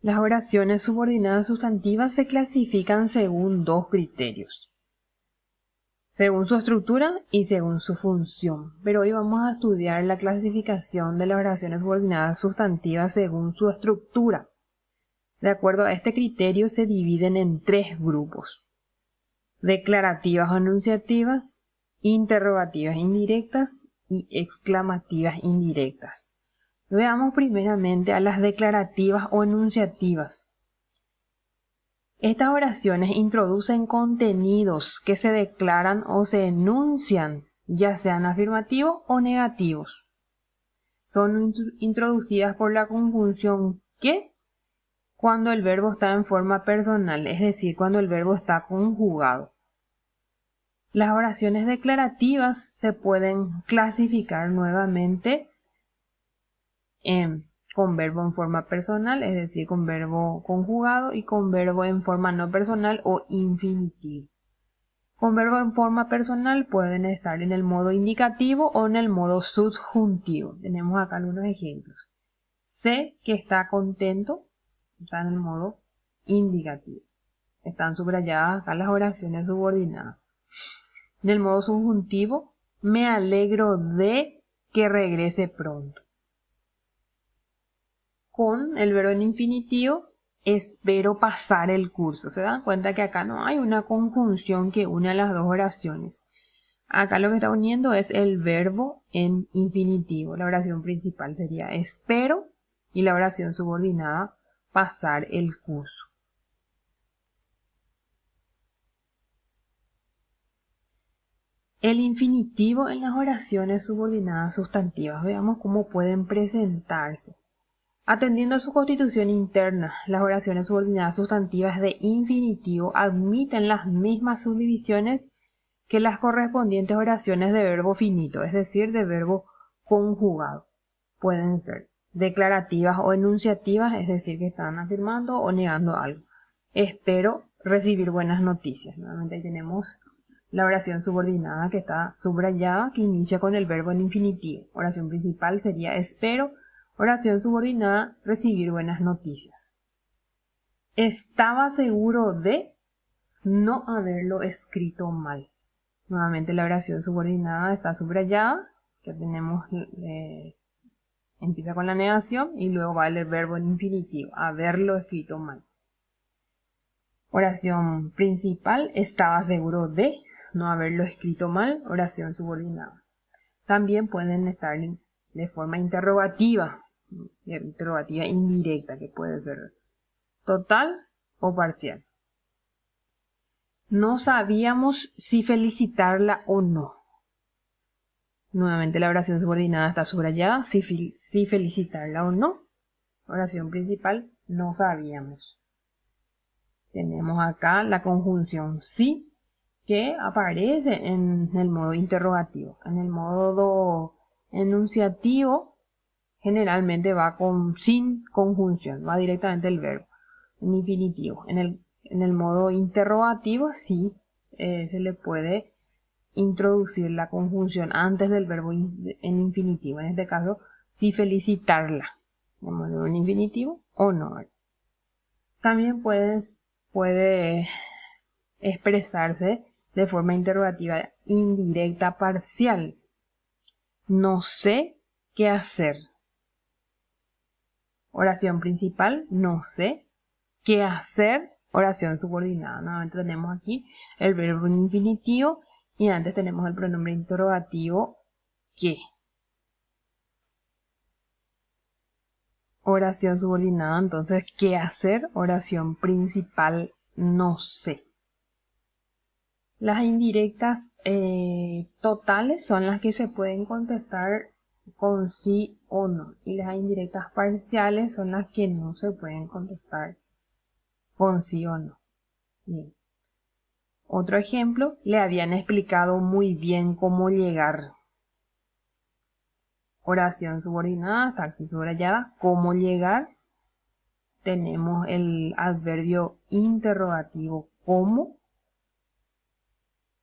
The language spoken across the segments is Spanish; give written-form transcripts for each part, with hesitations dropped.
Las oraciones subordinadas sustantivas se clasifican según dos criterios, según su estructura y según su función. Pero hoy vamos a estudiar la clasificación de las oraciones subordinadas sustantivas según su estructura. De acuerdo a este criterio se dividen en tres grupos: declarativas o enunciativas, interrogativas indirectas y exclamativas indirectas. Veamos primeramente a las declarativas o enunciativas. Estas oraciones introducen contenidos que se declaran o se enuncian, ya sean afirmativos o negativos. Son introducidas por la conjunción que cuando el verbo está en forma personal, es decir, cuando el verbo está conjugado. Las oraciones declarativas se pueden clasificar nuevamente con verbo en forma personal, es decir, con verbo conjugado, y con verbo en forma no personal o infinitivo. Con verbo en forma personal pueden estar en el modo indicativo o en el modo subjuntivo. Tenemos acá algunos ejemplos. Sé que está contento, está en el modo indicativo. Están subrayadas acá las oraciones subordinadas. En el modo subjuntivo, me alegro de que regrese pronto. Con el verbo en infinitivo, espero pasar el curso. ¿Se dan cuenta que acá no hay una conjunción que une a las dos oraciones? Acá lo que está uniendo es el verbo en infinitivo. La oración principal sería espero y la oración subordinada pasar el curso. El infinitivo en las oraciones subordinadas sustantivas. Veamos cómo pueden presentarse. Atendiendo a su constitución interna, las oraciones subordinadas sustantivas de infinitivo admiten las mismas subdivisiones que las correspondientes oraciones de verbo finito, es decir, de verbo conjugado. Pueden ser declarativas o enunciativas, es decir, que están afirmando o negando algo. Espero recibir buenas noticias. Nuevamente ahí tenemos la oración subordinada que está subrayada, que inicia con el verbo en infinitivo. Oración principal sería espero. Oración subordinada, recibir buenas noticias. Estaba seguro de no haberlo escrito mal. Nuevamente la oración subordinada está subrayada, que tenemos, empieza con la negación y luego va el verbo en infinitivo, haberlo escrito mal. Oración principal, estaba seguro de no haberlo escrito mal, oración subordinada. También pueden estar de forma interrogativa indirecta, que puede ser total o parcial. No sabíamos si felicitarla o no. Nuevamente la oración subordinada está subrayada, si felicitarla o no. Oración principal, no sabíamos. Tenemos acá la conjunción sí, que aparece en el modo interrogativo. En el modo enunciativo generalmente va sin conjunción, va directamente el verbo en infinitivo. En el modo interrogativo sí se le puede introducir la conjunción antes del verbo en infinitivo. En este caso, sí felicitarla, en infinitivo o no. También puede expresarse de forma interrogativa indirecta parcial. No sé qué hacer. Oración principal, no sé qué hacer. Oración subordinada. Nuevamente tenemos aquí el verbo en infinitivo y antes tenemos el pronombre interrogativo que. Oración subordinada, entonces, ¿qué hacer? Oración principal, no sé. Las indirectas totales son las que se pueden contestar con sí o no. Y las indirectas parciales son las que no se pueden contestar con sí o no. Bien. Otro ejemplo, le habían explicado muy bien cómo llegar. Oración subordinada, está aquí subrayada, cómo llegar. Tenemos el adverbio interrogativo cómo.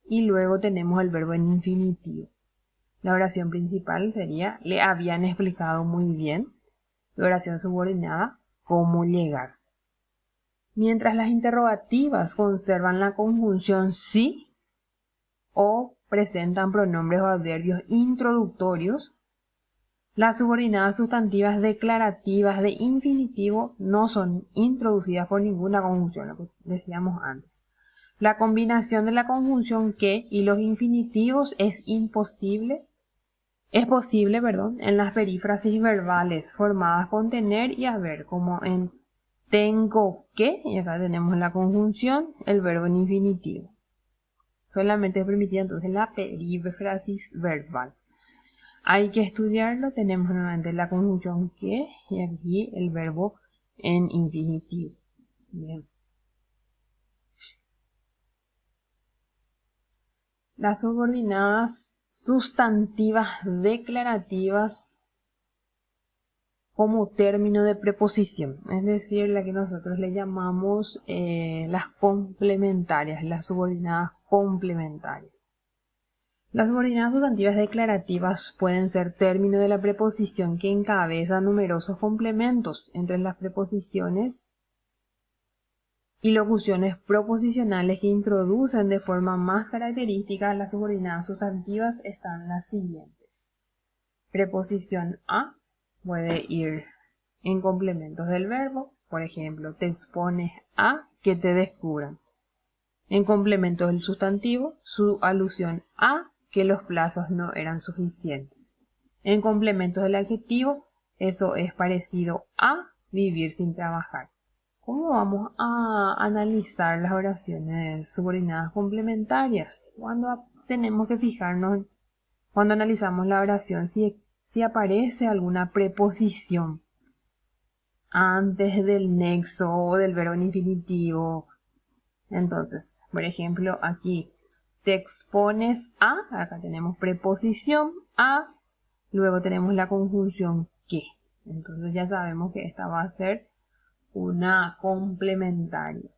Y luego tenemos el verbo en infinitivo. La oración principal sería, le habían explicado muy bien. La oración subordinada, cómo llegar. Mientras las interrogativas conservan la conjunción sí o presentan pronombres o adverbios introductorios, las subordinadas sustantivas declarativas de infinitivo no son introducidas por ninguna conjunción, lo que decíamos antes. La combinación de la conjunción que y los infinitivos es posible, en las perífrasis verbales formadas con tener y haber, como en tengo que, y acá tenemos la conjunción, el verbo en infinitivo. Solamente es permitida entonces la perífrasis verbal. Hay que estudiarlo, tenemos nuevamente la conjunción que y aquí el verbo en infinitivo. Bien. Las subordinadas sustantivas declarativas como término de preposición, es decir, la que nosotros le llamamos las complementarias, las subordinadas complementarias. Las subordinadas sustantivas declarativas pueden ser término de la preposición que encabeza numerosos complementos entre las preposiciones y locuciones proposicionales que introducen de forma más característica las subordinadas sustantivas están las siguientes. Preposición a puede ir en complementos del verbo, por ejemplo, te expones a que te descubran. En complemento del sustantivo, su alusión a que los plazos no eran suficientes. En complementos del adjetivo, eso es parecido a vivir sin trabajar. ¿Cómo vamos a analizar las oraciones subordinadas complementarias? Cuando tenemos que fijarnos, cuando analizamos la oración, si aparece alguna preposición antes del nexo o del verbo en infinitivo. Entonces, por ejemplo, aquí te expones a, acá tenemos preposición a, luego tenemos la conjunción que. Entonces ya sabemos que esta va a ser una complementaria.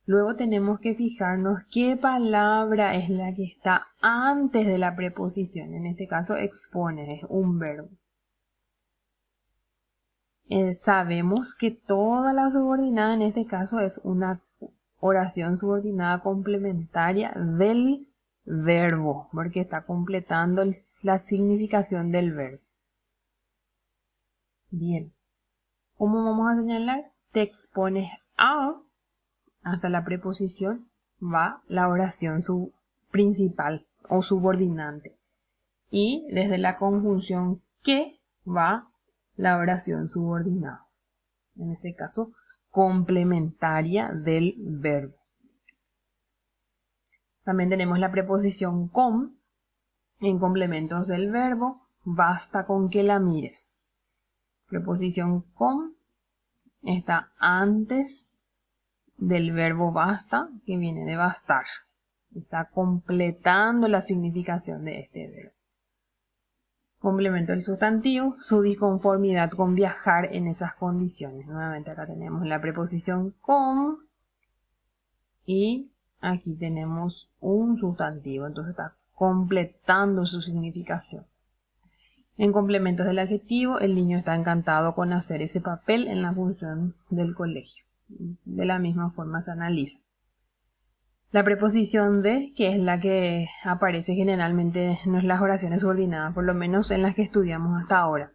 Luego tenemos que fijarnos qué palabra es la que está antes de la preposición. En este caso, expone, es un verbo. Sabemos que toda la subordinada en este caso es una oración subordinada complementaria del verbo, porque está completando la significación del verbo. Bien, ¿cómo vamos a señalar? Te expones a, hasta la preposición va la oración principal o subordinante. Y desde la conjunción que va la oración subordinada. En este caso, complementaria del verbo. También tenemos la preposición con, en complementos del verbo, basta con que la mires. Preposición con está antes del verbo basta, que viene de bastar. Está completando la significación de este verbo. Complemento del sustantivo, su disconformidad con viajar en esas condiciones. Nuevamente acá tenemos la preposición con y aquí tenemos un sustantivo, entonces está completando su significación. En complementos del adjetivo, el niño está encantado con hacer ese papel en la función del colegio. De la misma forma se analiza. La preposición de, que es la que aparece generalmente en las oraciones subordinadas, por lo menos en las que estudiamos hasta ahora.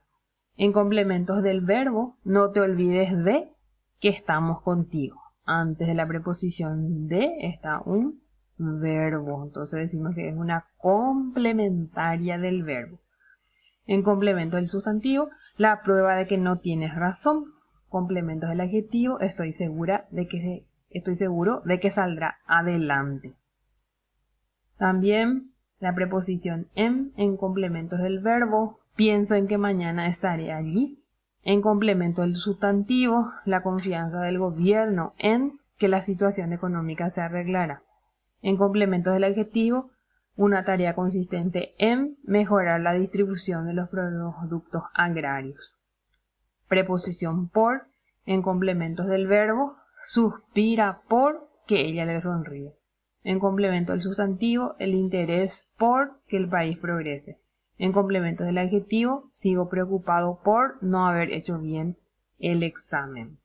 En complementos del verbo, no te olvides de que estamos contigo. Antes de la preposición de está un verbo, entonces decimos que es una complementaria del verbo. En complemento del sustantivo, la prueba de que no tienes razón. Complementos del adjetivo, estoy seguro de que saldrá adelante. También la preposición en complementos del verbo, pienso en que mañana estaré allí. En complemento del sustantivo, la confianza del gobierno en que la situación económica se arreglará. En complementos del adjetivo, una tarea consistente en mejorar la distribución de los productos agrarios. Preposición por, en complementos del verbo, suspira por que ella le sonríe. En complemento del sustantivo, el interés por que el país progrese. En complemento del adjetivo, sigo preocupado por no haber hecho bien el examen.